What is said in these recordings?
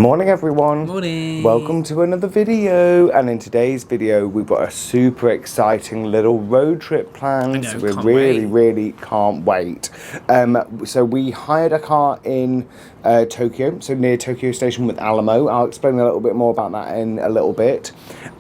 Morning everyone. Morning. Welcome to another video, and in today's video we've got a super exciting little road trip planned. I know, we can't really can't wait. So we hired a car in Tokyo, so near Tokyo Station with Alamo. I'll explain a little bit more about that in a little bit.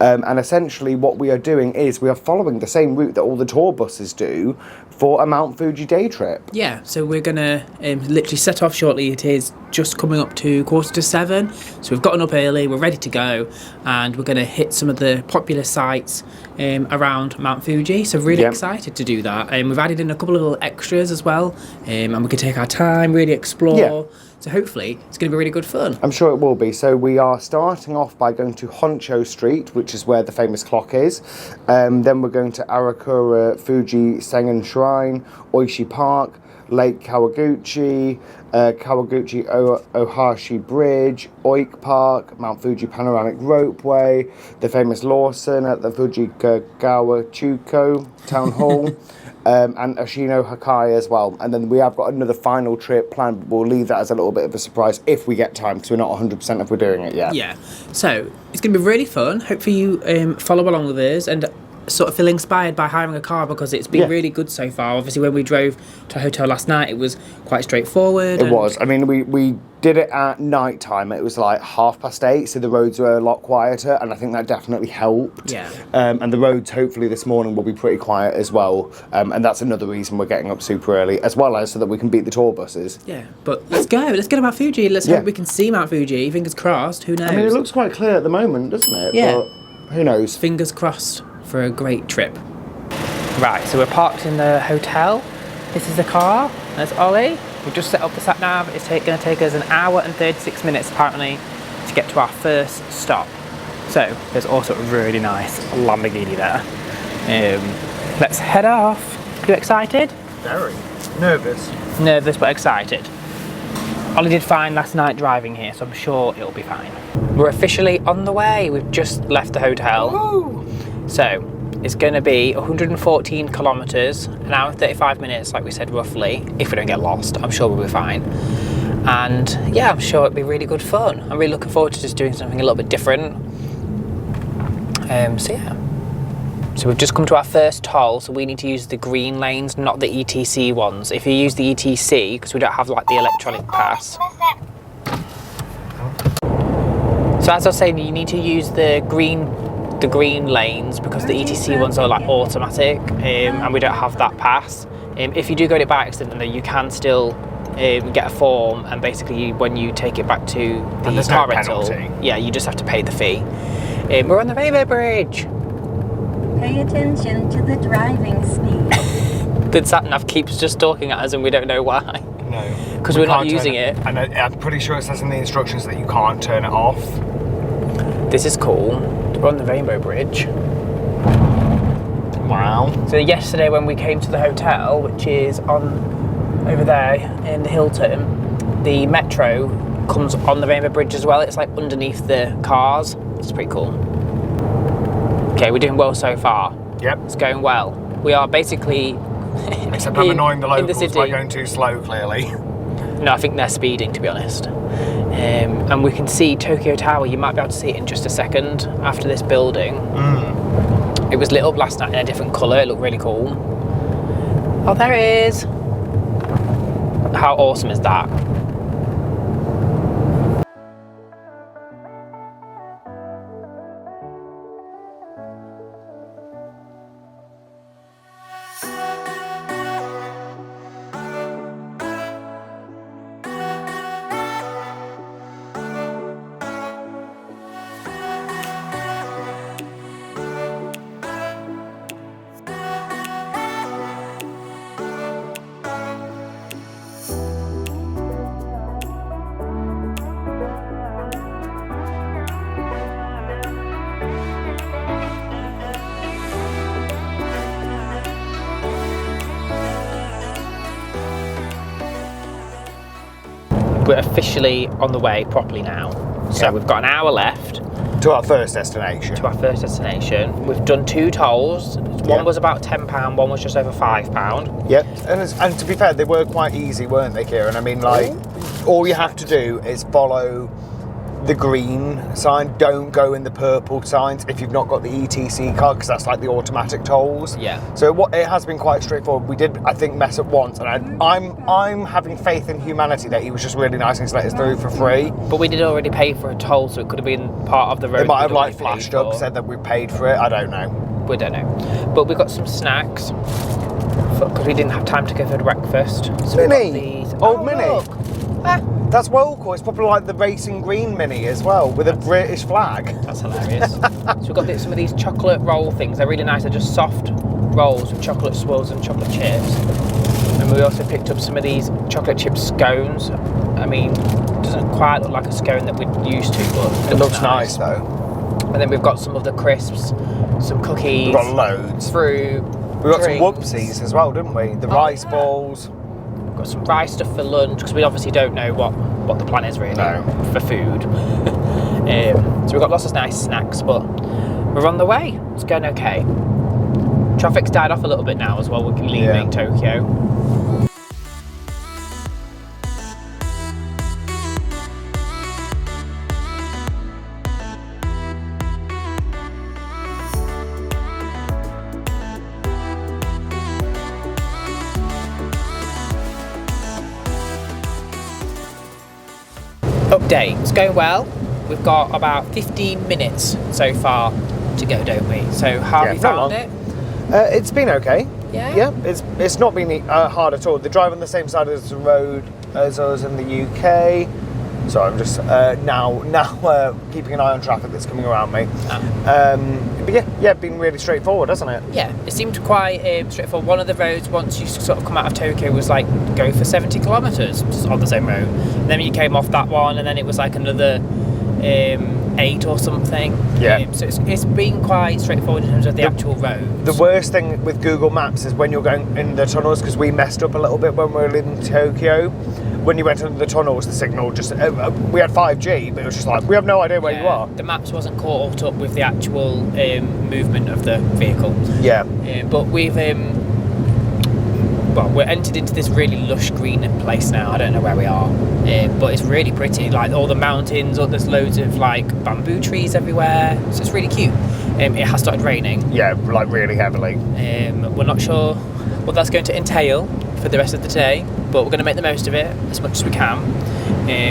And essentially what we are doing is we are following the same route that all the tour buses do for a Mount Fuji day trip. Yeah, so we're gonna literally set off shortly. It is just coming up to 7:15, so we've gotten up early, we're ready to go, and we're gonna hit some of the popular sites around Mount Fuji, so really excited to do that. We've added in a couple of little extras as well, and we can take our time, really explore. So hopefully it's going to be really good fun. I'm sure it will be. So we are starting off by going to Honcho Street, which is where the famous clock is. Then we're going to Arakura, Fuji, Sengen Shrine, Oishi Park, Lake Kawaguchi, Kawaguchi Ohashi Bridge, Oike Park, Mount Fuji Panoramic Ropeway, the famous Lawson at the Fujikagawa Chuko Town Hall. And Oshino Hakkai as well. And then we have got another final trip planned, but we'll leave that as a little bit of a surprise if we get time, because we're not 100% if we're doing it yet. Yeah, so it's going to be really fun. Hopefully you follow along with us and sort of feel inspired by hiring a car, because it's been really good so far. Obviously when we drove to a hotel last night, it was quite straightforward. It was. I mean, we did it at night time. It was like 8:30, so the roads were a lot quieter, and I think that definitely helped. Yeah. And the roads hopefully this morning will be pretty quiet as well, and that's another reason we're getting up super early, as well as so that we can beat the tour buses. Yeah, but let's go to Mount Fuji. Let's hope we can see Mount Fuji. Fingers crossed. Who knows? I mean, it looks quite clear at the moment, doesn't it? Yeah. But who knows? Fingers crossed for a great trip. Right, so we're parked in the hotel. This is the car. There's Ollie. We've just set up the sat nav. It's going to take us 1 hour and 36 minutes apparently to get to our first stop. So there's also a really nice Lamborghini there. Let's head off. You excited? Very. Nervous. Nervous but excited. Ollie did fine last night driving here, so I'm sure it'll be fine. We're officially on the way. We've just left the hotel. Woo! So it's going to be 114 kilometres, 1 hour and 35 minutes, like we said, roughly. If we don't get lost, I'm sure we'll be fine. And yeah, I'm sure it'll be really good fun. I'm really looking forward to just doing something a little bit different. So yeah. So we've just come to our first toll, so we need to use the green lanes, not the ETC ones. If you use the ETC, because we don't have like the electronic pass. So as I was saying, you need to use the green lanes, because the ETC ones are like automatic, and we don't have that pass. If you do get it by accident, though, you can still get a form, and basically when you take it back to the car rental, you just have to pay the fee. We're on the Rainbow Bridge. Pay attention to the driving speed. The sat-nav keeps just talking at us and we don't know why. No. Because we're not using it. And I'm pretty sure it says in the instructions that you can't turn it off. This is cool. We're on the Rainbow Bridge. Wow. So yesterday when we came to the hotel, which is on over there in the Hilton, the metro comes on the Rainbow Bridge as well. It's like underneath the cars. It's pretty cool. Okay, we're doing well so far. Yep. It's going well. We are basically Except I'm annoying the locals city. by going too slow, clearly. No, I think they're speeding, to be honest. And we can see Tokyo Tower. You might be able to see it in just a second after this building. It was lit up last night in a different colour. It looked really cool. Oh, there it is. How awesome is that? we're officially on the way properly now. So we've got an hour left. To our first destination. We've done 2 tolls. One was about £10, one was just over £5. Yep, and to be fair, they were quite easy, weren't they, Kieran? I mean, like, all you have to do is follow the green sign. Don't go in the purple signs if you've not got the ETC card, because that's like the automatic tolls. Yeah. So it has been quite straightforward. We did, I think, mess up once, and I'm having faith in humanity that he was just really nice and he's let us through for free. But we did already pay for a toll, so it could have been part of the road. It might have like flashed up, said that we paid for it. I don't know. We don't know. But we got some snacks because we didn't have time to go for breakfast. So Mini. We got these. Old Mini. Look. Ah. That's well cool. It's probably like the racing green Mini as well, with a British flag. That's hilarious. So we've got some of these chocolate roll things. They're really nice. They're just soft rolls with chocolate swirls and chocolate chips. And we also picked up some of these chocolate chip scones. I mean, it doesn't quite look like a scone that we're used to, but it looks nice though. And then we've got some of the crisps, some cookies. We've got loads. Fruit. We got drinks. some whoopsies as well, didn't we? The rice balls. Got some rice stuff for lunch because we obviously don't know what the plan is really for food. So we've got lots of nice snacks, but we're on the way. It's going okay. Traffic's died off a little bit now as well. We're leaving Tokyo. Update, it's going well. We've got about 15 minutes so far to go, don't we? So how have you found it? It's been okay. Yeah? Yeah, it's not been hard at all. They drive on the same side of the road as us in the UK. So I'm just now keeping an eye on traffic that's coming around me. But yeah, been really straightforward, hasn't it? Yeah, it seemed quite straightforward. One of the roads, once you sort of come out of Tokyo, was like go for 70 kilometres on the same road. And then you came off that one, and then it was like another 8 or something. Yeah. So it's been quite straightforward in terms of the actual roads. The worst thing with Google Maps is when you're going in the tunnels, because we messed up a little bit when we were in Tokyo. When you went under the tunnels, the signal just... we had 5G, but it was just like, we have no idea where you are. The maps wasn't caught up with the actual movement of the vehicle. Yeah. But we've... we're entered into this really lush green place now. I don't know where we are, but it's really pretty. Like all the mountains, there's loads of like bamboo trees everywhere. So it's really cute. It has started raining. Yeah, like really heavily. We're not sure what that's going to entail for the rest of the day, but we're going to make the most of it as much as we can.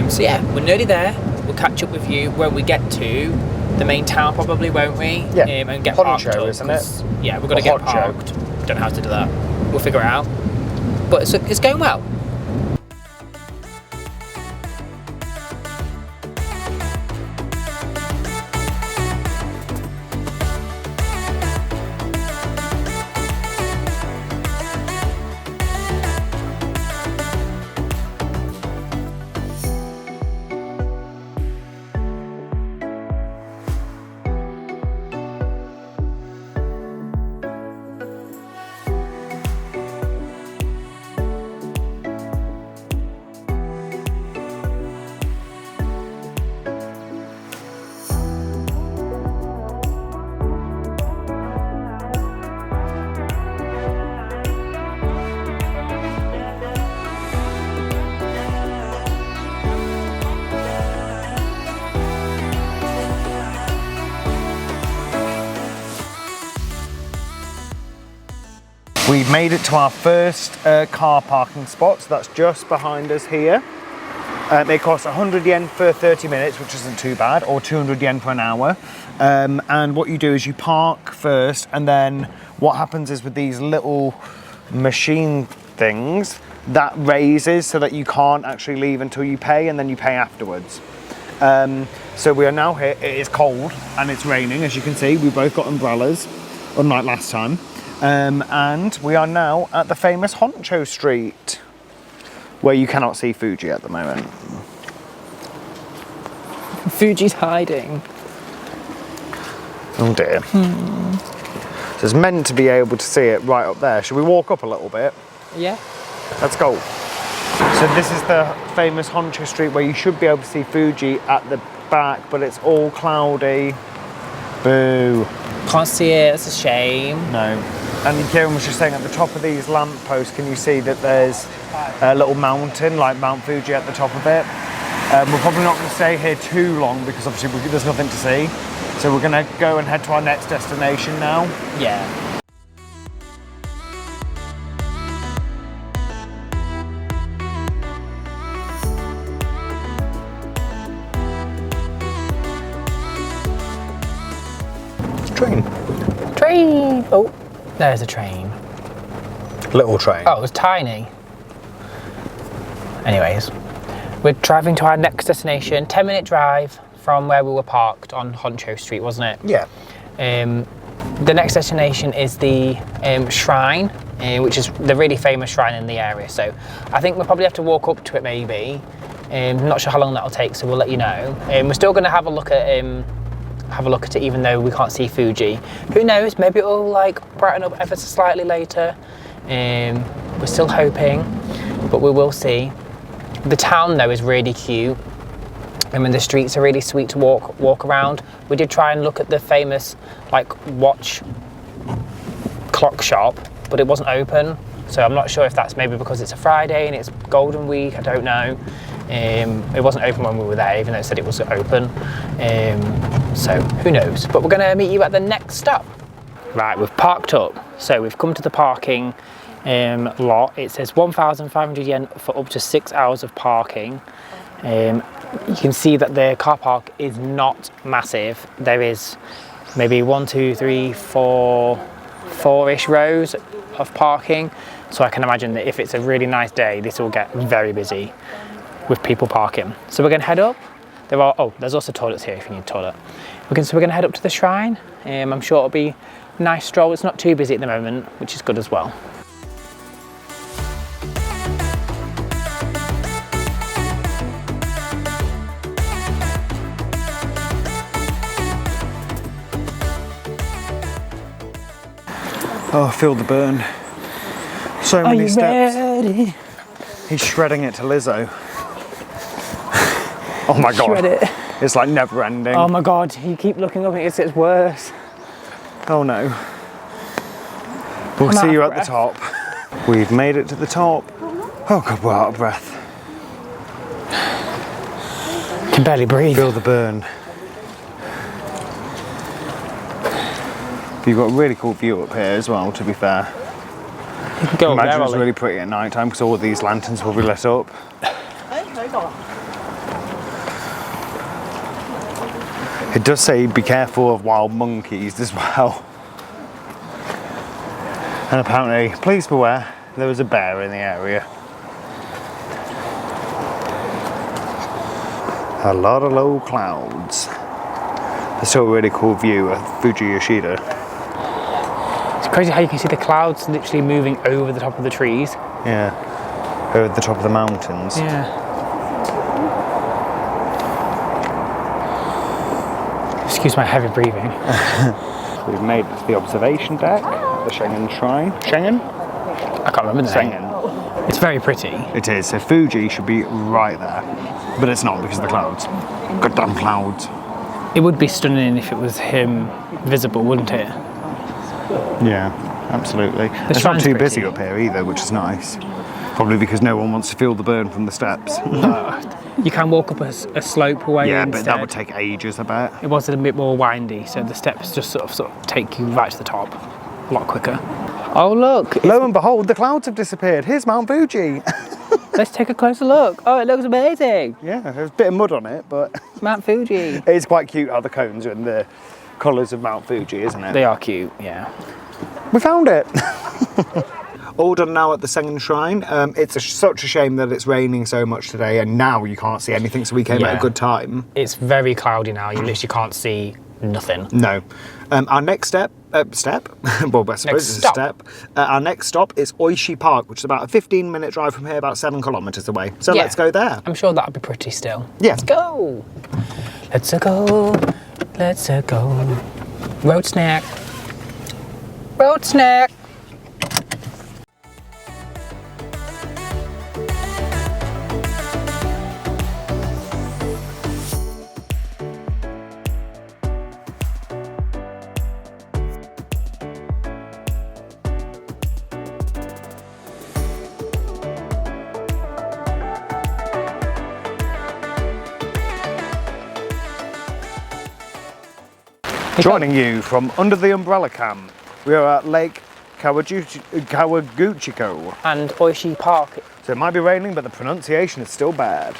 So yeah, we're nearly there. We'll catch up with you when we get to the main town, probably, won't we? Yeah. And get parked up, isn't it? Yeah, we're going to get parked. Don't know how to do that. We'll figure it out. But it's going well. We've made it to our first car parking spot, so that's just behind us here. It costs 100 yen for 30 minutes, which isn't too bad, or 200 yen for an hour. And what you do is you park first, and then what happens is with these little machine things, that raises so that you can't actually leave until you pay, and then you pay afterwards. So we are now here. It is cold and it's raining, as you can see. We've both got umbrellas, unlike last time. And we are now at the famous Honcho Street, where you cannot see Fuji at the moment. Fuji's hiding. Oh dear. So it's meant to be able to see it right up there. Should we walk up a little bit? Yeah. Let's go. So this is the famous Honcho Street where you should be able to see Fuji at the back, but it's all cloudy. Boo. Can't see it, it's a shame. No. And Kieran was just saying at the top of these lampposts, can you see that there's a little mountain, like Mount Fuji at the top of it? We're probably not going to stay here too long because obviously there's nothing to see. So we're going to go and head to our next destination now. Yeah. Train. Train! Oh, there's a train. Little train. Oh, it was tiny. Anyways, we're driving to our next destination, 10-minute drive from where we were parked on Honcho Street, wasn't it? Yeah. The next destination is the shrine, which is the really famous shrine in the area. So I think we'll probably have to walk up to it maybe. Not sure how long that'll take, so we'll let you know. We're still going to have a look at it even though we can't see Fuji. Who knows, maybe it'll like brighten up ever so slightly later. We're still hoping, but we will see. The town though is really cute. I mean, the streets are really sweet to walk around. We did try and look at the famous like watch clock shop, but it wasn't open. So I'm not sure if that's maybe because it's a Friday and it's Golden Week, I don't know. It wasn't open when we were there, even though it said it was open. So who knows? But we're gonna meet you at the next stop. Right, we've parked up. So we've come to the parking lot. It says 1,500 yen for up to 6 hours of parking. You can see that the car park is not massive. There is maybe 1, 2, 3, 4-ish rows of parking. So I can imagine that if it's a really nice day, this will get very busy with people parking. So we're gonna head up. There's also toilets here if you need a toilet. So we're gonna head up to the shrine. I'm sure it'll be a nice stroll. It's not too busy at the moment, which is good as well. Oh, feel the burn. So many steps. Ready? He's shredding it to Lizzo. Oh my God. Shred it. It's like never ending. Oh my God, you keep looking up and it gets worse. Oh no. We'll see you at the top. We've made it to the top. Oh God, we're out of breath. Can barely breathe. Feel the burn. You've got a really cool view up here as well, to be fair. You can go Imagine there, it's Ollie. really pretty at night time because all of these lanterns will be lit up. It does say be careful of wild monkeys as well. And apparently, please beware, there was a bear in the area. A lot of low clouds. It's still a really cool view of Fuji Yoshida. It's crazy how you can see the clouds literally moving over the top of the trees. Yeah, over the top of the mountains. Yeah. Excuse my heavy breathing. We've made it to the observation deck, the Sengen shrine. Sengen? I can't remember the name. Sengen. It's very pretty. It is, so Fuji should be right there. But it's not because of the clouds. Goddamn clouds. It would be stunning if it was him visible, wouldn't it? Yeah, absolutely. It's not too busy up here either, which is nice. Probably because no one wants to feel the burn from the steps. You can walk up a slope away. Yeah, instead. but that would take ages, I bet. It was a bit more windy, so the steps just sort of take you right to the top a lot quicker. Oh look! Lo and behold, the clouds have disappeared. Here's Mount Fuji. Let's take a closer look. Oh, it looks amazing. Yeah, there's a bit of mud on it, but Mount Fuji. it's quite cute how the cones are in the colours of Mount Fuji, isn't it? They are cute, yeah. We found it. All done now at the Sengen Shrine. It's such a shame that it's raining so much today and now you can't see anything, so we came at a good time. It's very cloudy now, you literally can't see nothing. No. Our next step, well, I suppose it's a step. Our next stop is Oishi Park, which is about a 15-minute drive from here, about 7 kilometres away. So let's go there. I'm sure that'll be pretty still. Yeah. Let's go. Let's go. Let's go. Road snack. Road snack. Joining you from under the umbrella cam, we are at Lake Kawaguchi. And Oishi Park. So it might be raining, but the pronunciation is still bad.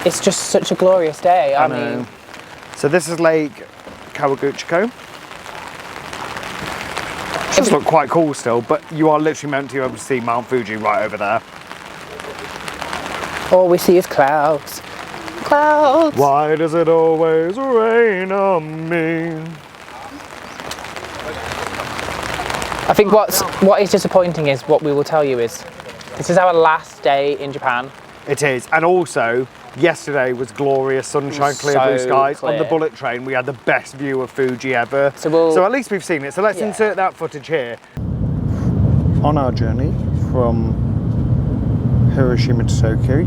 It's just such a glorious day. I mean, so this is Lake Kawaguchi. It does look quite cool still, but you are literally meant to be able to see Mount Fuji right over there. all we see is clouds. Clouds. Why does it always rain on me? I think what is disappointing is what we will tell you is this is our last day in Japan. It is, and also yesterday was glorious sunshine, clear blue skies. Clear. On the bullet train we had the best view of Fuji ever. So at least we've seen it. So let's insert that footage here. On our journey from Hiroshima to Tokyo,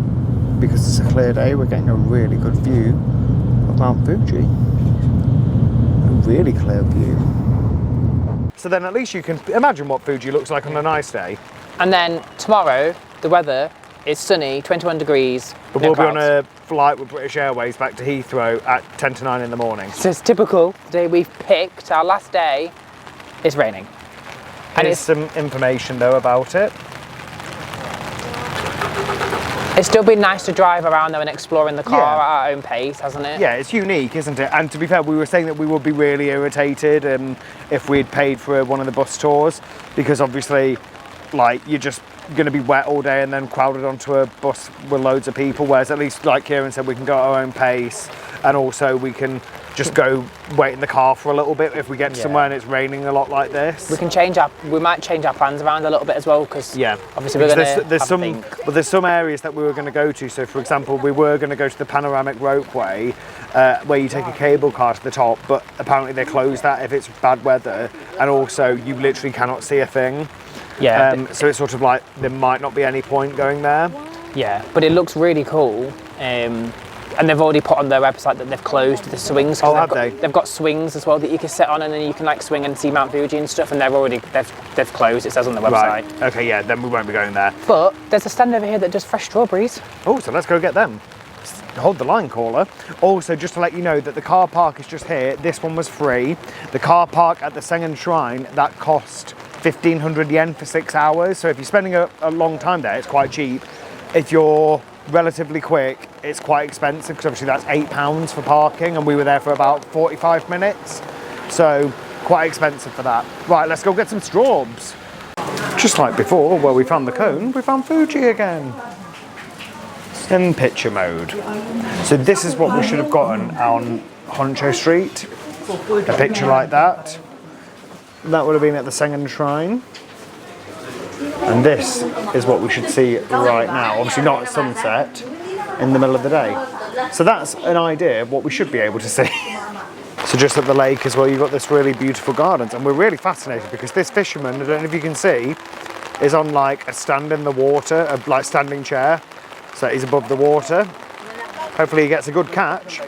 because it's a clear day, we're getting a really good view of Mount Fuji. A really clear view. So then at least you can imagine what Fuji looks like on a nice day. And then tomorrow, the weather is sunny, 21 degrees. But no we'll clouds. be on a flight with British Airways back to Heathrow at 10 to 9 in the morning. So it's typical. The day we've picked, our last day, is raining. And Here's some information though about it. It's still been nice to drive around there and exploring the car Yeah. at our own pace, hasn't it? Yeah, it's unique, isn't it? And to be fair, we were saying that we would be really irritated if we'd paid for one of the bus tours, because obviously, like, you're just going to be wet all day and then crowded onto a bus with loads of people, whereas at least, like Kieran said, we can go at our own pace, and also we can just go wait in the car for a little bit if we get to somewhere and it's raining a lot like this. We might change our plans around a little bit as well, because obviously we're going to there's some areas that we were going to go to. So for example, we were going to go to the panoramic ropeway where you take a cable car to the top, but apparently they close that if it's bad weather, and also you literally cannot see a thing. Yeah. So it's sort of like there might not be any point going there. Yeah, but it looks really cool. And they've already put on their website that they've closed the swings. Oh, have they? They've got swings as well that you can sit on, and then you can like swing and see Mount Fuji and stuff. And they've closed. It says on the website. Right. Okay. Yeah. Then we won't be going there. But there's a stand over here that does fresh strawberries. Oh, so let's go get them. Hold the line, caller. Also, just to let you know that the car park is just here. This one was free. The car park at the Sengen Shrine, that cost 1,500 yen for 6 hours. So if you're spending a long time there, it's quite cheap. If you're relatively quick, it's quite expensive, because obviously that's £8 for parking, and we were there for about 45 minutes. So quite expensive for that. Right, let's go get some straws. Just like before, where we found the cone, we found Fuji again. In picture mode. So this is what we should have gotten on Honcho Street. A picture like that. That would have been at the Sengen Shrine. And this is what we should see right now. Obviously not at sunset, in the middle of the day. So that's an idea of what we should be able to see. So just at the lake as well, you've got this really beautiful gardens, and we're really fascinated because this fisherman, I don't know if you can see, is on like a stand in the water, a like standing chair. So he's above the water. Hopefully he gets a good catch.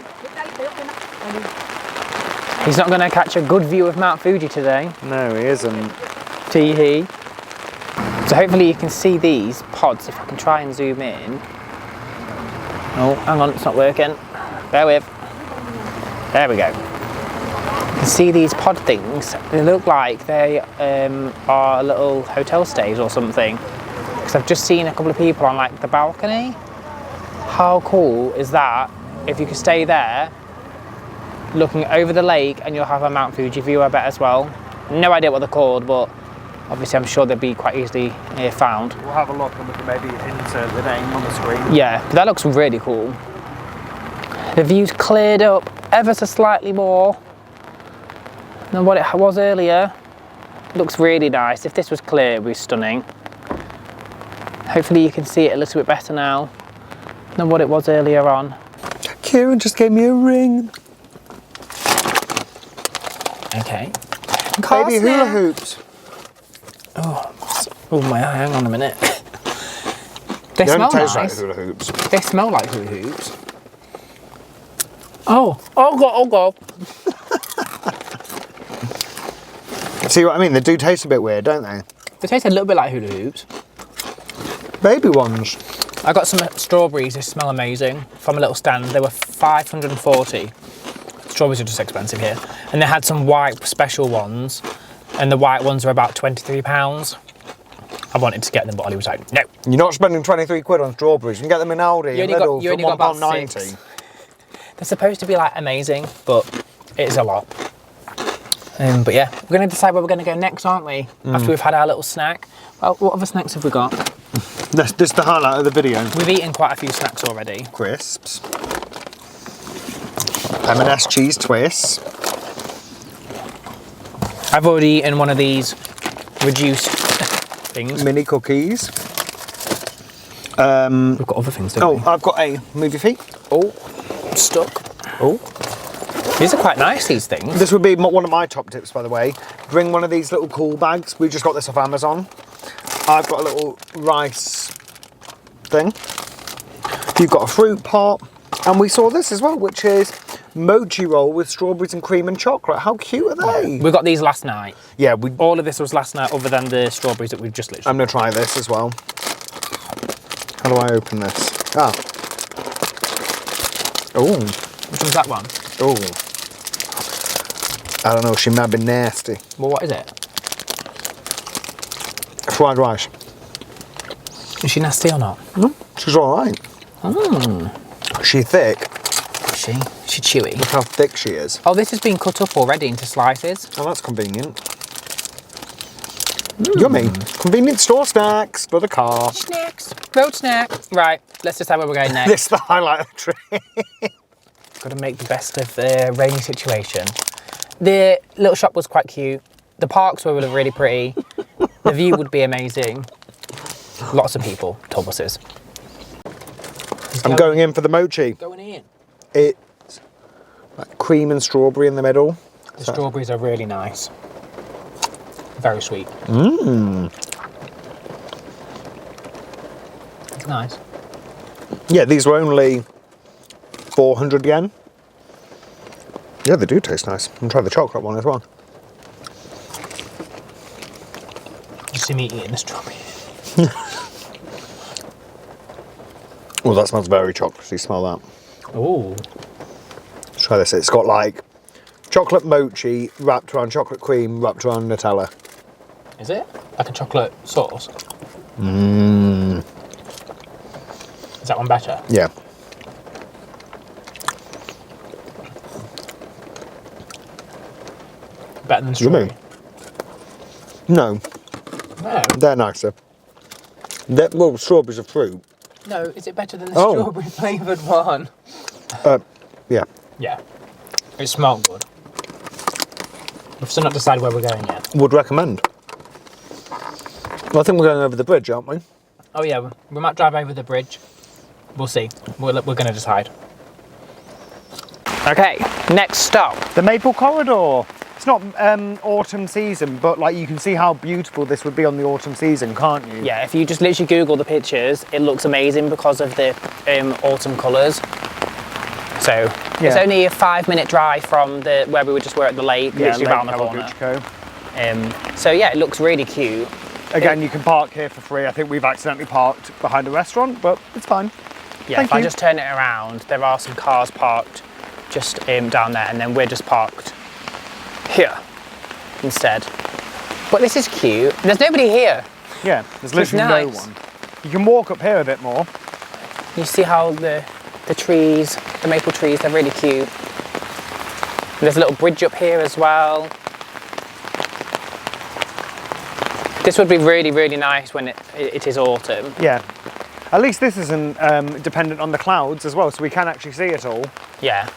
He's not going to catch a good view of Mount Fuji today. No, he isn't. Tee-hee. So hopefully you can see these pods, if I can try and zoom in. Oh, hang on, it's not working. Bear with. There we go. You can see these pod things. They look like they are little hotel stays or something. Because I've just seen a couple of people on like the balcony. How cool is that? If you could stay there, looking over the lake, and you'll have a Mount Fuji view, I bet, as well. No idea what they're called, but obviously I'm sure they'll be quite easily found. We'll have a look and we can maybe insert the name on the screen. Yeah, but that looks really cool. The view's cleared up ever so slightly more than what it was earlier. Looks really nice. If this was clear, it would be stunning. Hopefully you can see it a little bit better now than what it was earlier on. Kieran just gave me a ring. Okay. Baby hula hoops. Oh my, hang on a minute. They They smell don't taste nice. like hula hoops. They smell like hula hoops. Oh god. See what I mean? They do taste a bit weird, don't they? They taste a little bit like hula hoops. Baby ones. I got some strawberries, they smell amazing, from a little stand. They were 540. strawberries are just expensive here. And they had some white special ones, and the white ones are about £23. I wanted to get them, but Ollie was like, no. You're not spending 23 quid on strawberries. You can get them in Aldi in Lidl for £1.90. They're supposed to be like amazing, but it is a lot. But yeah, we're going to decide where we're going to go next, aren't we? After we've had our little snack. Well, what other snacks have we got? This is the highlight of the video. We've eaten quite a few snacks already. Crisps. M&S cheese twists. I've already eaten one of these reduced things. Mini cookies. We've got other things, don't we? Oh, I've got a movie feet. Oh, stuck. Oh. These are quite nice, these things. This would be one of my top tips, by the way. Bring one of these little cool bags. We just got this off Amazon. I've got a little rice thing. You've got a fruit pot. And we saw this as well, which is mochi roll with strawberries and cream and chocolate. How cute are they? We got these last night. Yeah, all of this was last night, other than the strawberries that we've just literally. I'm going to try this as well. How do I open this? Ah. Oh. Which one's that one? Oh. I don't know, she might be nasty. Well, what is it? Fried rice. Is she nasty or not? No, she's alright. She's thick. Is she? Is she chewy? Look how thick she is. Oh, this has been cut up already into slices. Oh, that's convenient. Yummy. Convenient store snacks for the car. Snacks. Road snack. Right, let's decide where we're going next. This is the highlight of the trip. Got to make the best of the rainy situation. The little shop was quite cute. The parks were really pretty. The view would be amazing. Lots of people, tour buses. I'm going in for the mochi. Going in. It's like cream and strawberry in the middle. The strawberries are really nice. Very sweet. It's nice. Yeah, these were only 400 yen. Yeah, they do taste nice. And try the chocolate one as well. You see me eating the strawberry. Oh, that smells very chocolatey. Smell that. Oh. Try this. It's got like chocolate mochi wrapped around chocolate cream, wrapped around Nutella. Is it? Like a chocolate sauce? Is that one better? Yeah. Better than strawberry? No. No. They're nicer. Well, strawberries are fruit. No, is it better than the strawberry flavoured one? Yeah. Yeah. It smelled good. We've still not decided where we're going yet. Would recommend. Well, I think we're going over the bridge, aren't we? Oh yeah, we might drive over the bridge. We'll see. We're going to decide. Okay, next stop. The Maple Corridor. It's not autumn season, but like you can see how beautiful this would be on the autumn season, can't you? Yeah, if you just literally Google the pictures, it looks amazing because of the autumn colours. So it's only a 5-minute drive from where we just were at the lake, literally around the corner. So yeah, it looks really cute. Again, you can park here for free. I think we've accidentally parked behind a restaurant, but it's fine. Yeah, if I just turn it around, there are some cars parked just down there, and then we're just parked here instead. But this is cute. There's nobody here. Yeah, there's literally no one. You can walk up here a bit more. You see how the trees, the maple trees, they're really cute. And there's a little bridge up here as well. This would be really, really nice when it is autumn. Yeah. At least this isn't dependent on the clouds as well, so we can actually see it all. Yeah.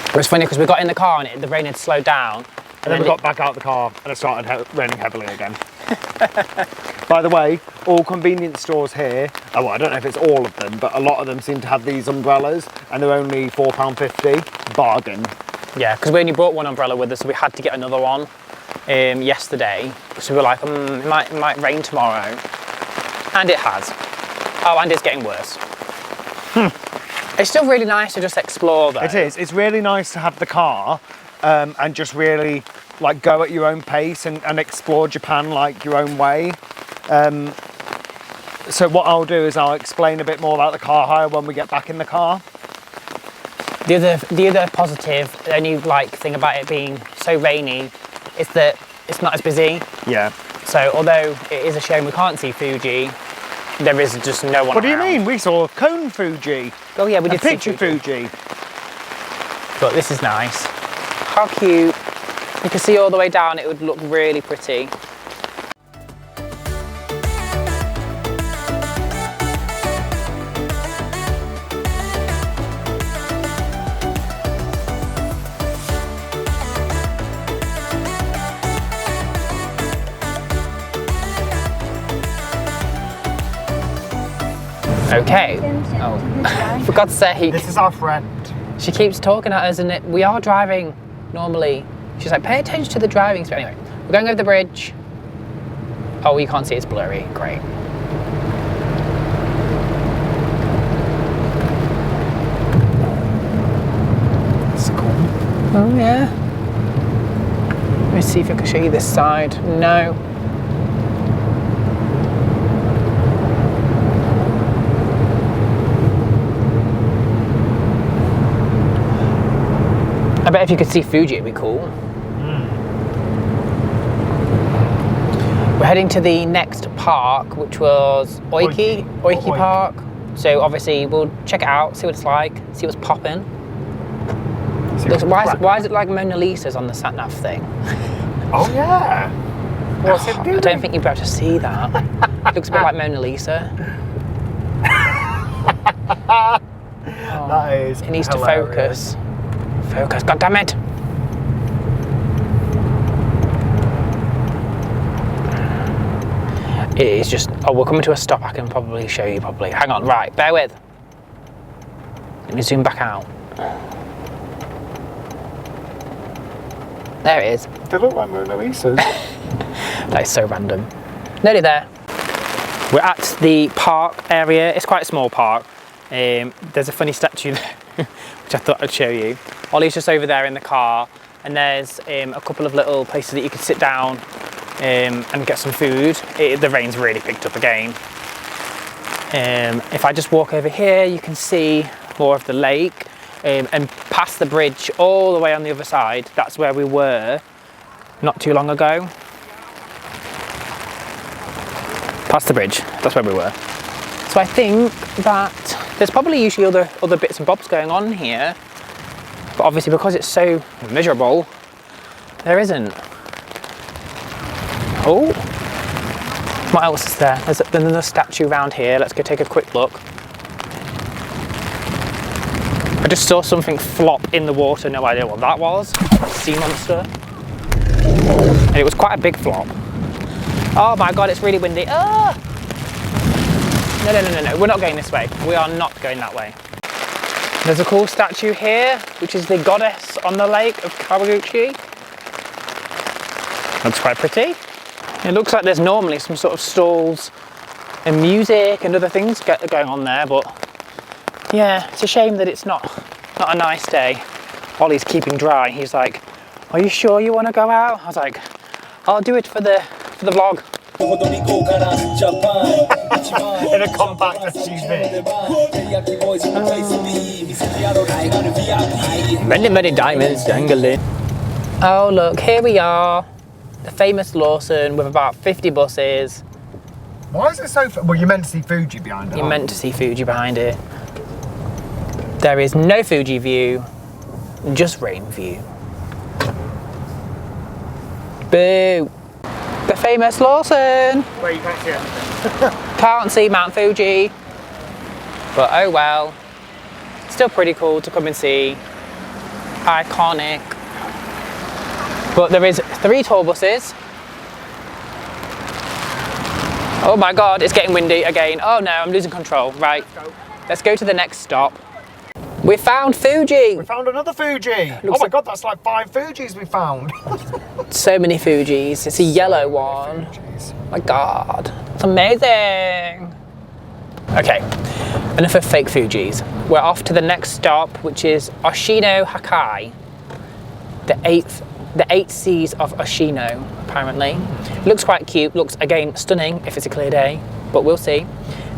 It was funny because we got in the car and the rain had slowed down. And then we got back out of the car and it started raining heavily again. By the way, all convenience stores here, well, I don't know if it's all of them, but a lot of them seem to have these umbrellas and they're only £4.50. Bargain. Yeah, because we only brought one umbrella with us, so we had to get another one yesterday. So we were like, it might rain tomorrow. And it has. Oh, and it's getting worse. It's still really nice to just explore though. It is. It's really nice to have the car and just really like go at your own pace and explore Japan like your own way. So what I'll do is I'll explain a bit more about the car hire when we get back in the car. The other positive, the only like thing about it being so rainy is that it's not as busy. Yeah. So although it is a shame we can't see Fuji, there is just no one What do you around. mean? We saw cone Fuji. Oh yeah, we did see picture Fuji. But this is nice. How cute. You can see all the way down, it would look really pretty. Okay. Oh, for God's sake. This is our friend. She keeps talking at us and we are driving normally. She's like, pay attention to the driving. So anyway, we're going over the bridge. Oh, you can't see, it's blurry. Great. That's cool. Oh yeah. Let me see if I can show you this side. No. I bet if you could see Fuji, it'd be cool. We're heading to the next park, which was Oike Park. So obviously we'll check it out, see what it's like, see what's popping. Why is it like Mona Lisa's on the sat-nav thing? Oh yeah. What's it doing? I don't think you'll be able to see that. It looks a bit like Mona Lisa. That is It needs hilarious. to focus. Focus, God damn it! It is just, oh, we're coming to a stop. I can probably show you properly. Hang on, right, bear with. Let me zoom back out. There it is. They look like Mona Lisa's. That is so random. Nearly there. We're at the park area. It's quite a small park. There's a funny statue there, which I thought I'd show you. Ollie's just over there in the car, and there's a couple of little places that you could sit down and get some food. The rain's really picked up again. If I just walk over here, you can see more of the lake, and past the bridge all the way on the other side. That's where we were not too long ago. Past the bridge, that's where we were. So I think that there's probably usually other bits and bobs going on here, but obviously because it's so miserable, there isn't. Oh, what else is there? There's another statue around here. Let's go take a quick look. I just saw something flop in the water, no idea what that was. Sea monster. And it was quite a big flop. Oh my God, it's really windy. Ah! No, we're not going this way. We are not going that way. There's a cool statue here, which is the goddess on the lake of Kawaguchi. Looks quite pretty. It looks like there's normally some sort of stalls and music and other things going on there, but yeah, it's a shame that it's not a nice day. Ollie's keeping dry. He's like, are you sure you want to go out? I was like, I'll do it for the vlog. In a compact SUV. Many diamonds dangling. Oh look, here we are. The famous Lawson with about 50 buses. Why is it so... Well, you're meant to see Fuji behind it. You're meant to see Fuji behind it. There is no Fuji view, just rain view. Boo! The famous Lawson! Where you can't see anything. Can't see Mount Fuji, but oh well. Still pretty cool to come and see. Iconic. But there is 3 tour buses. Oh my God, it's getting windy again. Oh no, I'm losing control. Right, let's go to the next stop. We found Fuji! We found another Fuji! Oh my God, that's like 5 Fujis we found. So many Fujis. It's a yellow one. Oh my God, it's amazing. Okay, enough of fake Fujis. We're off to the next stop, which is Oshino Hakkai. The 8 Seas of Oshino, apparently. Looks quite cute, looks again stunning if it's a clear day, but we'll see.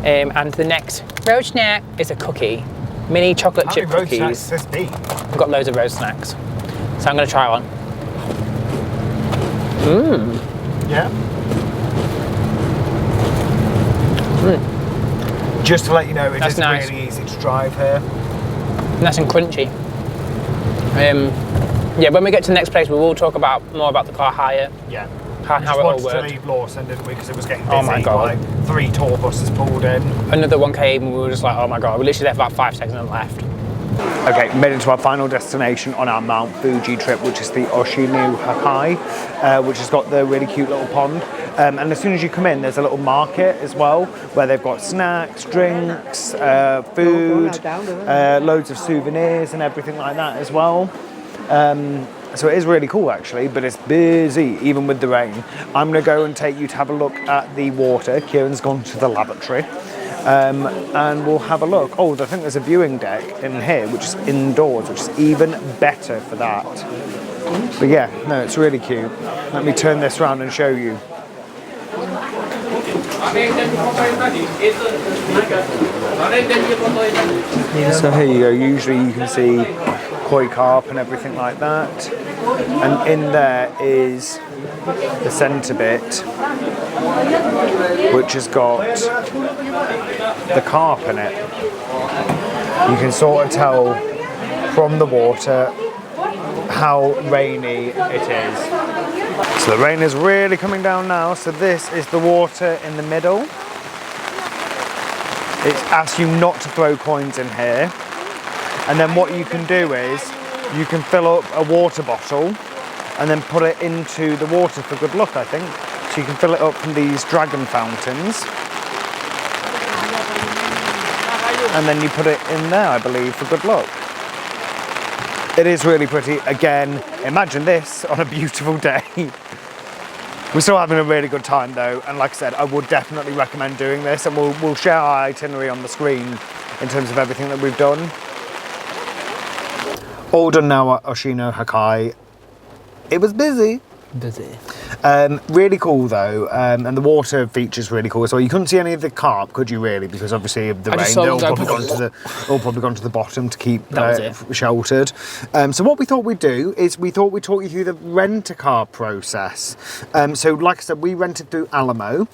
And the next road snack is a cookie. Mini chocolate How chip many road cookies. snacks this be? We've got loads of road snacks. So I'm going to try one. Yeah. Just to let you know, That's is nice. really easy to drive here. Nice and crunchy. Yeah, when we get to the next place, we will talk more about the car hire. Yeah. How We it just all wanted worked. to leave Lawson, didn't we? Because it was getting busy. Oh my God. Like 3 tour buses pulled in. Another one came and we were just like, oh my God, we literally left about 5 seconds and left. Okay, made it to our final destination on our Mount Fuji trip, which is the Oshino Hakkai, which has got the really cute little pond. And as soon as you come in, there's a little market as well, where they've got snacks, drinks, food, loads of souvenirs and everything like that as well. So it is really cool actually, but it's busy, even with the rain. I'm gonna go and take you to have a look at the water. Kieran's gone to the lavatory. And we'll have a look. Oh, I think there's a viewing deck in here, which is indoors, which is even better for that. But yeah, no, it's really cute. Let me turn this around and show you. So here you go. Usually you can see koi carp and everything like that. And in there is the centre bit, which has got the carp in it. You can sort of tell from the water how rainy it is. So the rain is really coming down now. So this is the water in the middle. It asks you not to throw coins in here. And then what you can do is you can fill up a water bottle and then put it into the water for good luck, I think. So you can fill it up from these dragon fountains. And then you put it in there, I believe, for good luck. It is really pretty. Again, imagine this on a beautiful day. We're still having a really good time though, and like I said, I would definitely recommend doing this, and we'll share our itinerary on the screen in terms of everything that we've done. All done now at Oshino Hakkai. It was busy. Really cool though, and the water feature's really cool as well. You couldn't see any of the carp, could you really? Because obviously of the rain, they've all probably gone to the bottom to keep sheltered. So what we thought we'd do is we thought we'd talk you through the rent-a-car process. So like I said, we rented through Alamo.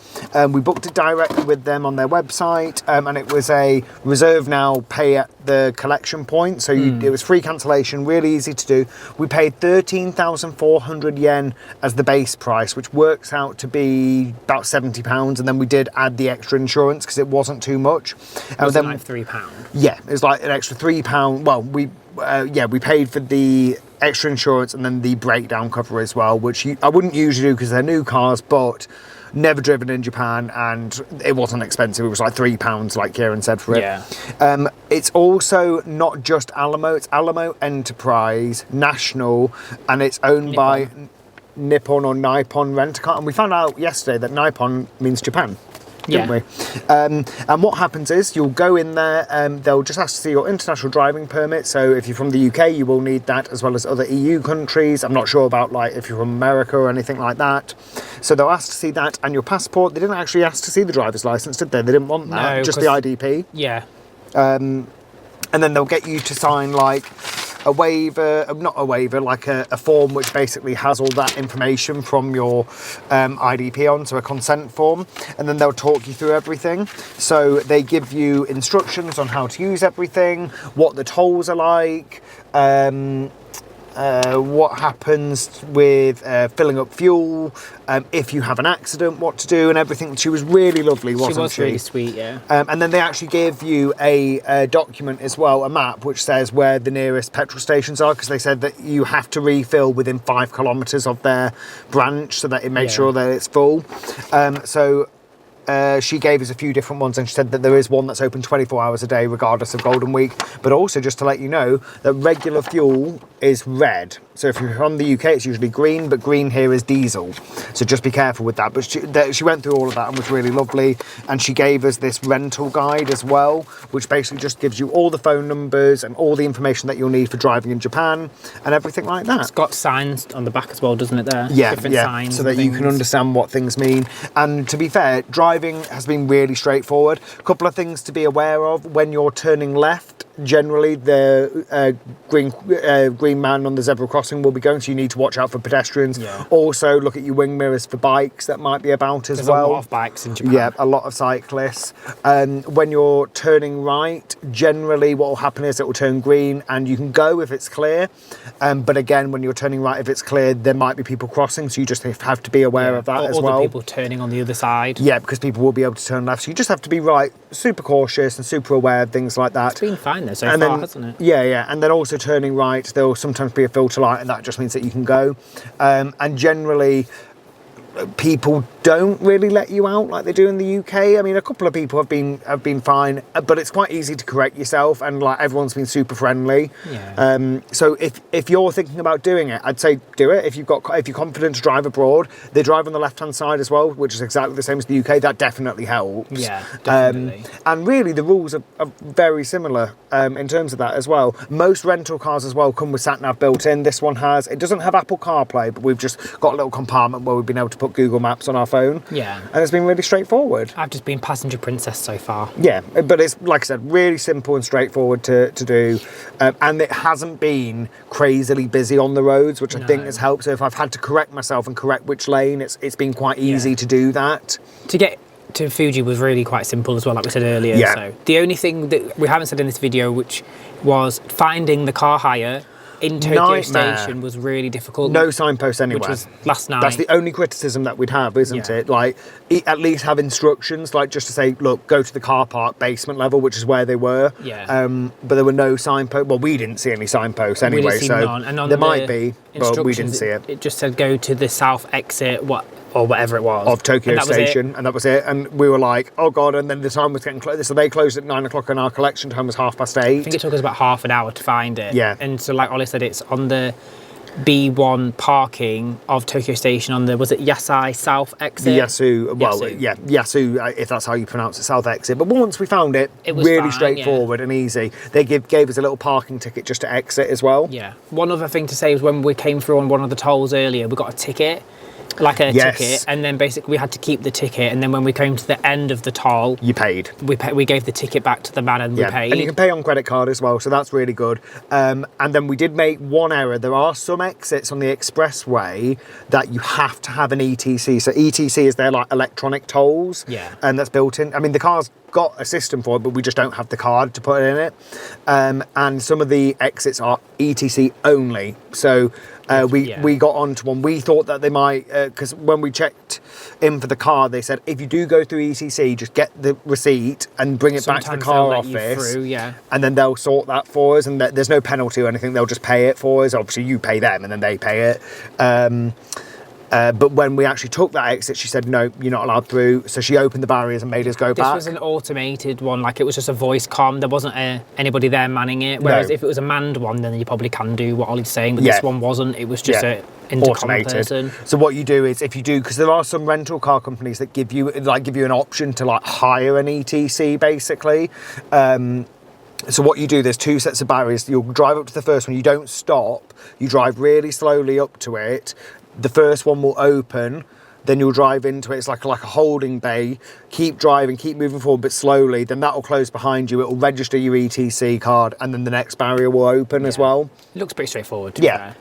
We booked it directly with them on their website, and it was a reserve now, pay at the collection point. So it was free cancellation, really easy to do. We paid 13,400 yen as the base price, which works out to be about £70, and then we did add the extra insurance because it wasn't too much. Was it like £3? Yeah, it was like an extra £3. Well, we paid for the extra insurance and then the breakdown cover as well, which I wouldn't usually do because they're new cars, but never driven in Japan and it wasn't expensive. It was like £3, like Kieran said, for it. Yeah. It's also not just Alamo, it's Alamo Enterprise National, and it's owned by Nippon or Nippon Rent-A-Car, and we found out yesterday that Nippon means Japan, didn't we? And what happens is you'll go in there and they'll just ask to see your international driving permit. So if you're from the UK, you will need that, as well as other EU countries. I'm not sure about like if you're from America or anything like that. So they'll ask to see that and your passport. They didn't actually ask to see the driver's license, did they? They didn't want that, no, just the IDP. Yeah. And then they'll get you to sign like a waiver, not a waiver, like a form which basically has all that information from your IDP on, so a consent form, and then they'll talk you through everything. So they give you instructions on how to use everything, what the tolls are like, what happens with filling up fuel, if you have an accident, what to do and everything. She was really lovely, wasn't she? She was really sweet, yeah. And then they actually give you a document as well, a map, which says where the nearest petrol stations are, because they said that you have to refill within 5 kilometres of their branch so that it makes sure that it's full. She gave us a few different ones, and she said that there is one that's open 24 hours a day regardless of Golden Week, but also just to let you know that regular fuel is red. So if you're from the UK, it's usually green, but green here is diesel. So just be careful with that. But she went through all of that and was really lovely. And she gave us this rental guide as well, which basically just gives you all the phone numbers and all the information that you'll need for driving in Japan and everything like that. It's got signs on the back as well, doesn't it, there? Yeah, different signs so that you can understand what things mean. And to be fair, driving has been really straightforward. A couple of things to be aware of when you're turning left generally the green man on the zebra crossing will be going, so you need to watch out for pedestrians. Yeah. Also look at your wing mirrors for bikes that might be about as There's well. a lot of bikes in Japan. Yeah, a lot of cyclists. When you're turning right, generally what will happen is it will turn green and you can go if it's clear. But again, when you're turning right, if it's clear, there might be people crossing, so you just have to be aware of that as well. Or other people turning on the other side. Yeah, because people will be able to turn left, so you just have to be super cautious and super aware of things like that. It's been fine though so far, hasn't it? Yeah, and then also turning right, there will sometimes be a filter light, and that just means that you can go. And generally, people don't really let you out like they do in the UK. I mean, a couple of people have been fine, but it's quite easy to correct yourself, and like everyone's been super friendly. Yeah. So if you're thinking about doing it, I'd say do it. If you're confident to drive abroad, they drive on the left-hand side as well, which is exactly the same as the UK. That definitely helps. Yeah, definitely. And really, the rules are very similar in terms of that as well. Most rental cars as well come with sat-nav built in. This one has. It doesn't have Apple CarPlay, but we've just got a little compartment where we've been able to put Google Maps on our phone. Yeah. And it's been really straightforward. I've just been passenger princess so far. Yeah, but it's, like I said, really simple and straightforward to do. And it hasn't been crazily busy on the roads, which I think has helped. So if I've had to correct myself and correct which lane, it's been quite easy to do that. To get to Fuji was really quite simple as well, like we said earlier. Yeah. So the only thing that we haven't said in this video, which was finding the car hire in Tokyo Station, was really difficult. No signposts anywhere. Which was last night. That's the only criticism that we'd have, isn't Yeah. it? Like, at least have instructions, like just to say, look, go to the car park basement level, which is where they were. Yeah. But there were no signposts. Well, we didn't see any signposts anyway, so none. And on there the might be, but we didn't see it. It just said go to the south exit, or whatever it was. Of Tokyo Station, and that was it. And we were like, oh God, and then the time was getting close. So they closed at 9 o'clock and our collection time was 8:30. I think it took us about half an hour to find it. Yeah. And so like Ollie said, it's on the B1 parking of Tokyo Station on the, was it Yasai South exit? The Yasu, well, Yasu. yeah, Yasu, if that's how you pronounce it, South exit. But once we found it, It was really fine, straightforward and easy. They gave us a little parking ticket just to exit as well. Yeah. One other thing to say is when we came through on one of the tolls earlier, we got a ticket. Like a ticket, and then basically we had to keep the ticket, and then when we came to the end of the toll, You paid. we gave the ticket back to the man and we paid. And you can pay on credit card as well, so that's really good. And then we did make one error. There are some exits on the expressway that you have to have an ETC. So ETC is their like electronic tolls. Yeah. And that's built in. I mean, the car's got a system for it, but we just don't have the card to put in it. And some of the exits are ETC only. So we got onto one. We thought that they might, because when we checked in for the car, they said if you do go through ETC, just get the receipt and bring it back to the Sometimes car they'll let you office. through, yeah. And then they'll sort that for us, and there's no penalty or anything. They'll just pay it for us. Obviously, you pay them, and then they pay it. But when we actually took that exit, she said, no, you're not allowed through. So she opened the barriers and made us go back. This was an automated one, like it was just a voice comm. There wasn't anybody there manning it. Whereas if it was a manned one, then you probably can do what Ollie's saying. But this one wasn't. It was just an intercom person. So what you do is, if you do, because there are some rental car companies that give you an option to like hire an ETC, basically. So what you do, there's two sets of barriers. You'll drive up to the first one. You don't stop. You drive really slowly up to it. The first one will open, then you'll drive into it. It's like a holding bay. Keep driving, keep moving forward, but slowly. Then that will close behind you. It will register your ETC card, and then the next barrier will open as well. It looks pretty straightforward. Yeah.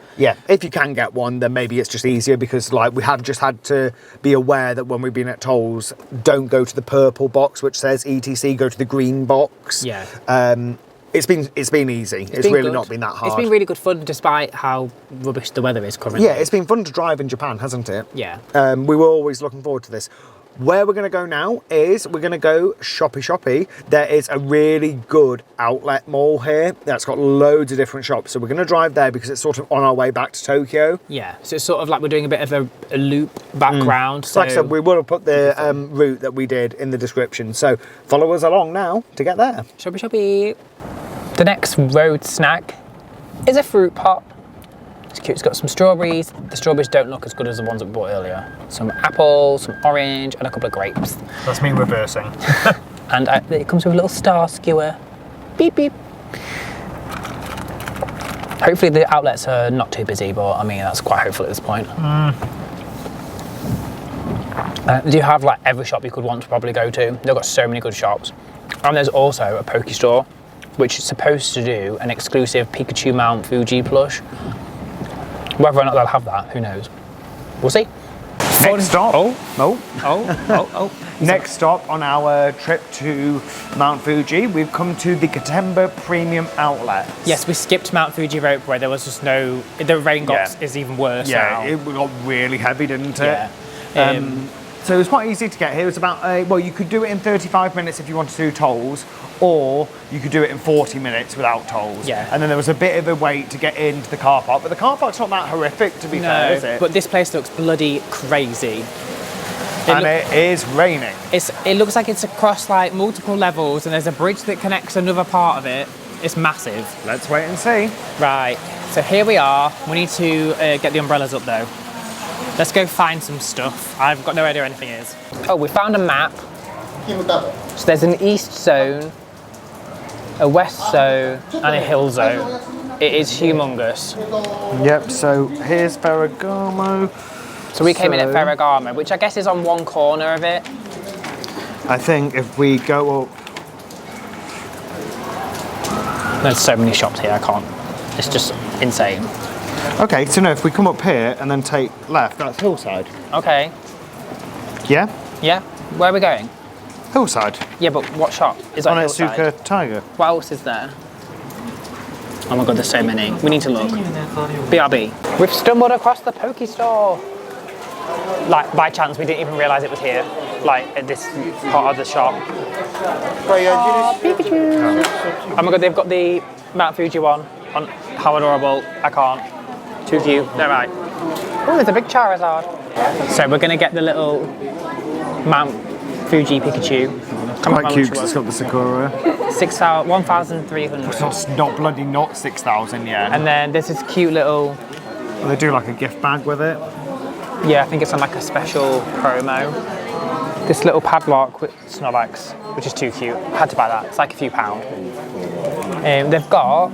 If you can get one, then maybe it's just easier, because like we have just had to be aware that when we've been at tolls, don't go to the purple box which says ETC. Go to the green box. Yeah. It's been easy. It's really not been that hard. It's been really good fun despite how rubbish the weather is currently. Yeah, it's been fun to drive in Japan, hasn't it? Yeah. We were always looking forward to this. Where we're going to go now is we're going to go shoppy. There is a really good outlet mall here that's got loads of different shops. So we're going to drive there because it's sort of on our way back to Tokyo. Yeah, so it's sort of like we're doing a bit of a loop background. So like I said, we will have put the route that we did in the description. So follow us along now to get there. Shoppy. The next road snack is a fruit pot. It's cute, it's got some strawberries. The strawberries don't look as good as the ones that we bought earlier. Some apple, some orange, and a couple of grapes. That's me reversing. And it comes with a little star skewer. Beep, beep. Hopefully the outlets are not too busy, but I mean, that's quite hopeful at this point. Do you have like every shop you could want to probably go to? They've got so many good shops. And there's also a poke store, which is supposed to do an exclusive Pikachu Mount Fuji plush. Whether or not they'll have that, who knows? We'll see. Next stop. Oh. Next stop on our trip to Mount Fuji, we've come to the Gotemba Premium Outlets. Yes, we skipped Mount Fuji rope where there was just no. The rain is even worse. Yeah, now. it got really heavy, didn't it? Yeah. So it was quite easy to get here. It was about, well, you could do it in 35 minutes if you wanted to do tolls, or you could do it in 40 minutes without tolls. Yeah. And then there was a bit of a wait to get into the car park, but the car park's not that horrific, to be fair, is it? But this place looks bloody crazy. It is raining. It looks like it's across like multiple levels, and there's a bridge that connects another part of it. It's massive. Let's wait and see. Right, so here we are. We need to get the umbrellas up though. Let's go find some stuff. I've got no idea where anything is. Oh, we found a map. So there's an east zone, a west zone, and a hill zone. It is humongous. Yep, so here's Ferragamo. So we came in at Ferragamo, which I guess is on one corner of it. I think if we go up... There's so many shops here, I can't. It's just insane. Okay, so no, if we come up here and then take left, that's Hillside. Okay. Yeah? Yeah? Where are we going? Hillside. Yeah, but what shop? Is that Hillside? Onitsuka Tiger. What else is there? Oh my god, there's so many. We need to look. BRB. We've stumbled across the Poke Store. Like, by chance, we didn't even realise it was here. Like, at this part of the shop. Oh, Pikachu! Oh my god, they've got the Mount Fuji one. On how adorable. I can't. Too cute. They're right. Oh, there's a big Charizard. So we're going to get the little Mount Fuji Pikachu. Quite cute because it's got the Sakura. 1,300. It's not 6,000 yen. And then there's this cute little... Well, they do like a gift bag with it. Yeah, I think it's on like a special promo. This little padlock with Snorlax, which is too cute. I had to buy that. It's like a few £. They've got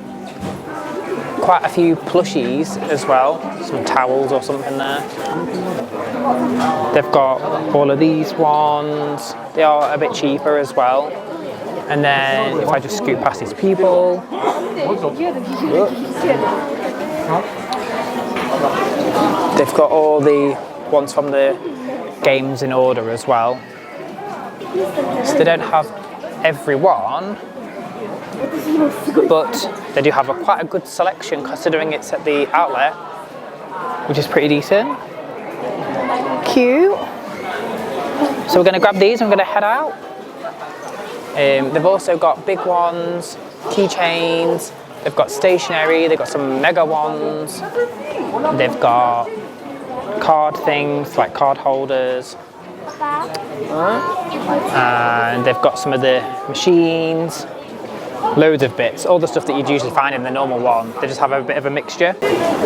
quite a few plushies as well. Some towels or something there. They've got all of these ones. They are a bit cheaper as well. And then if I just scoot past these people. They've got all the ones from the games in order as well. So they don't have every one, but they do have quite a good selection considering it's at the outlet, which is pretty decent. Cute. So we're going to grab these and we're going to head out. They've also got big ones, keychains, they've got stationery, they've got some mega ones, they've got card things like card holders, and they've got some of the machines, loads of bits, all the stuff that you'd usually find in the normal one. They just have a bit of a mixture.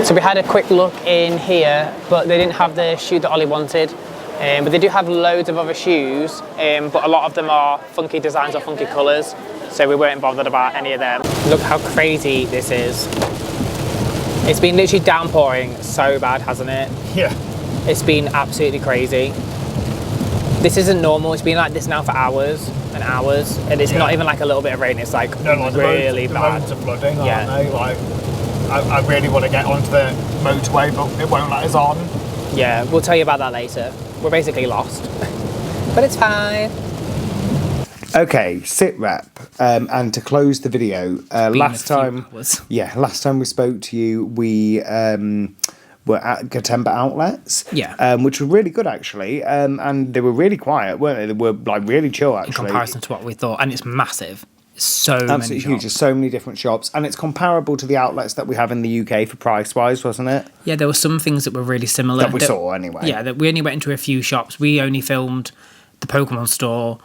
So we had a quick look in here, but they didn't have the shoe that Ollie wanted. But they do have loads of other shoes, but a lot of them are funky designs or funky colours, so we weren't bothered about any of them. Look how crazy this is. It's been literally downpouring so bad, hasn't it? Yeah. It's been absolutely crazy. This isn't normal. It's been like this now for hours and hours, and it's not even like a little bit of rain. It's like really bad. The roads are flooding, aren't they? Like, I really want to get onto the motorway, but it won't let us on. Yeah, we'll tell you about that later. We're basically lost, but it's fine. Okay, sit rep, and to close the video, last time we spoke to you, we were at Gotemba Outlets, which were really good actually, and they were really quiet, weren't they? They were like really chill actually. In comparison to what we thought, and it's massive. So absolutely huge. There's so many different shops, and it's comparable to the outlets that we have in the UK for price wise, wasn't it? Yeah, there were some things that were really similar that we saw anyway. Yeah, that we only went into a few shops. We only filmed the Pokemon store.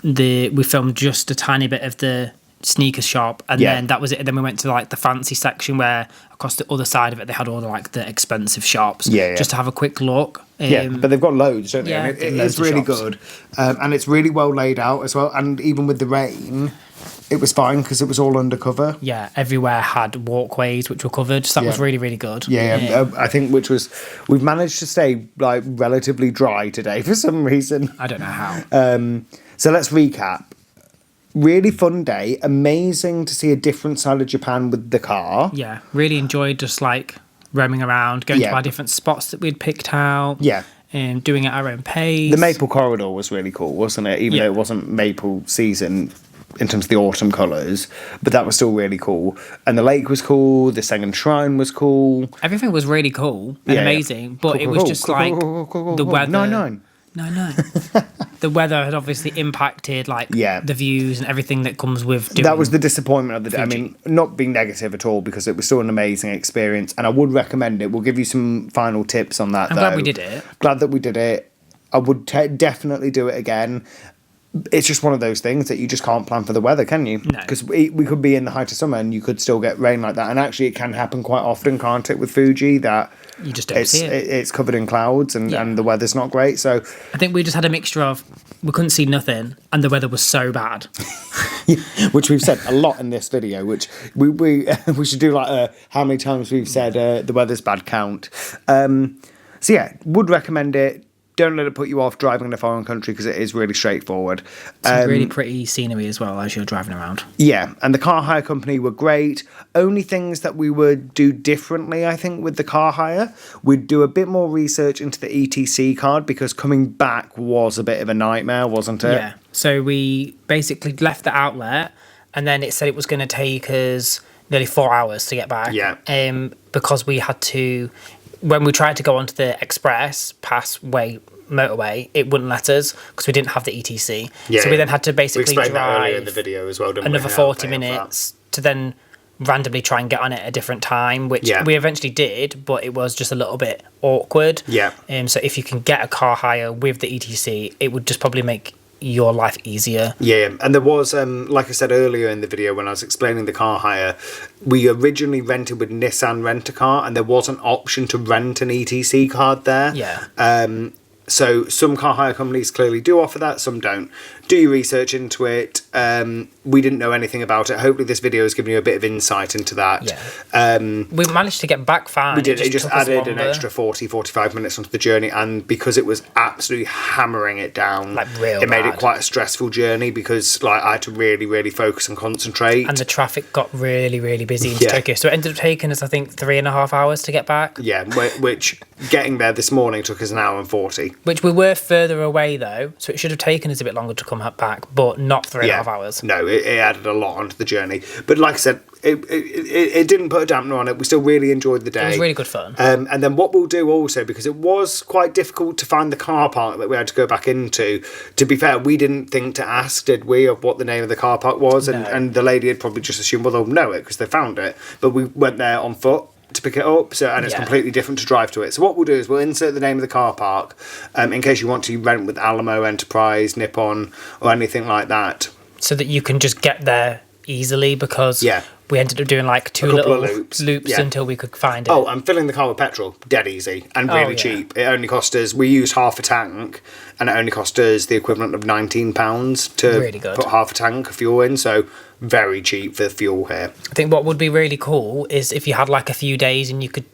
We filmed just a tiny bit of the sneakers shop, and then that was it. And then we went to like the fancy section where across the other side of it they had all the expensive shops. Just to have a quick look. But they've got loads, don't they? Yeah, and it's really good, and it's really well laid out as well. And even with the rain, it was fine because it was all undercover. Yeah, everywhere had walkways which were covered. So that was really, really good. I think we've managed to stay like relatively dry today for some reason. I don't know how. So let's recap. really fun day. Amazing to see a different side of Japan with the car. Yeah, really enjoyed just like roaming around, going to our different spots that we'd picked out. Yeah. And doing it at our own pace. The maple corridor was really cool, wasn't it? Even though it wasn't maple season in terms of the autumn colours, but that was still really cool. And the lake was cool, the Sengen shrine was cool. Everything was really cool and amazing, but it was just like the weather. 9-9. No. The weather had obviously impacted the views and everything that comes with doing. That was the disappointment of the day. I mean, not being negative at all, because it was still an amazing experience, and I would recommend it. We'll give you some final tips on that. I'm glad we did it. Glad that we did it. I would definitely do it again. It's just one of those things that you just can't plan for the weather, can you? No. Because we could be in the height of summer and you could still get rain like that. And actually, it can happen quite often, can't it, with Fuji, that you just don't see it. It's covered in clouds and the weather's not great. So I think we just had a mixture of we couldn't see nothing and the weather was so bad. Which we've said a lot in this video, which we should do like how many times we've said the weather's bad count. So yeah, would recommend it. Don't let it put you off driving in a foreign country, because it is really straightforward. Some really pretty scenery as well as you're driving around. Yeah, and the car hire company were great. Only things that we would do differently, I think, with the car hire, we'd do a bit more research into the ETC card, because coming back was a bit of a nightmare, wasn't it? Yeah, so we basically left the outlet, and then it said it was going to take us nearly 4 hours to get back. Yeah. Because we had to... When we tried to go onto the express motorway, it wouldn't let us because we didn't have the ETC. So we then had to basically drive that earlier in the video as well, didn't another 40 minutes to then randomly try and get on it at a different time, which we eventually did, but it was just a little bit awkward. Yeah. So if you can get a car hire with the ETC, it would just probably make your life easier. Yeah, and there was, like I said earlier in the video when I was explaining the car hire, we originally rented with Nissan Rent-A-Car, and there was an option to rent an ETC card there. Yeah. So some car hire companies clearly do offer that, some don't. Do your research into it. We didn't know anything about it. Hopefully this video has given you a bit of insight into that. Yeah. We managed to get back fine. We did. It just added an extra 40-45 minutes onto the journey, and because it was absolutely hammering it down, real it made bad. it quite a stressful journey, because I had to really, really focus and concentrate. And the traffic got really, really busy in Tokyo. So it ended up taking us, I think, 3.5 hours to get back. Yeah, which getting there this morning took us 1 hour and 40. Which we were further away, though, so it should have taken us a bit longer to come back, but not 3.5 hours. No, it added a lot onto the journey. But like I said, it didn't put a dampener on it. We still really enjoyed the day. It was really good fun. And then what we'll do also, because it was quite difficult to find the car park that we had to go back into, to be fair, we didn't think to ask, did we, of what the name of the car park was? No. And the lady had probably just assumed, well, they'll know it because they found it. But we went there on foot to pick it up, and it's completely different to drive to it. So what we'll do is we'll insert the name of the car park in case you want to rent with Alamo, Enterprise, Nippon, or anything like that. So that you can just get there easily, because we ended up doing like two little loops until we could find it. Oh, and filling the car with petrol, dead easy and really cheap. It only cost us, we used half a tank, and it only cost us the equivalent of £19 to put half a tank of fuel in, so very cheap for the fuel here. I think what would be really cool is if you had like a few days and you could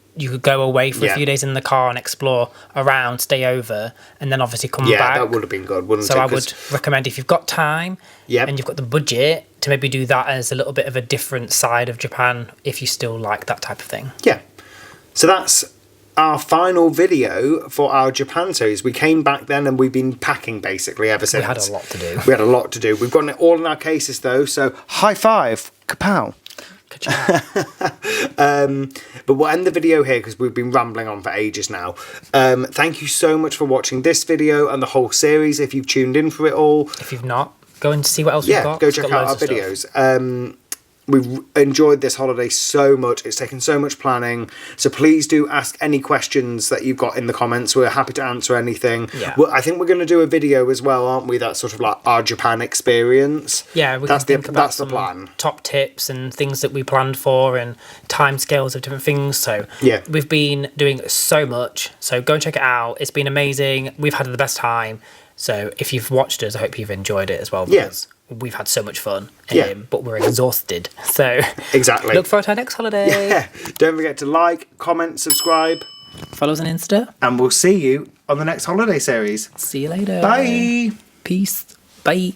go away for a few days in the car and explore around, stay over, and then obviously come back. Yeah, that would have been good, wouldn't it? So I would recommend, if you've got time and you've got the budget, to maybe do that as a little bit of a different side of Japan, if you still like that type of thing. Yeah. So that's our final video for our Japan series. We came back then and we've been packing basically ever since. We had a lot to do. We had a lot to do. We've got it all in our cases though, so high five, kapow. But we'll end the video here because we've been rambling on for ages now. Thank you so much for watching this video and the whole series. If you've tuned in for it all, if you've not, go and see what else we've got. Go check out our videos. We've enjoyed this holiday so much. It's taken so much planning. So please do ask any questions that you've got in the comments. We're happy to answer anything. Yeah. Well, I think we're going to do a video as well, aren't we? That's sort of like our Japan experience. Yeah, that's the plan. Top tips and things that we planned for and timescales of different things. So we've been doing so much. So go and check it out. It's been amazing. We've had the best time. So if you've watched us, I hope you've enjoyed it as well. Because we've had so much fun, but we're exhausted. So exactly. Look forward to our next holiday. Yeah. Don't forget to like, comment, subscribe. Follow us on Insta. And we'll see you on the next holiday series. See you later. Bye. Peace. Bye.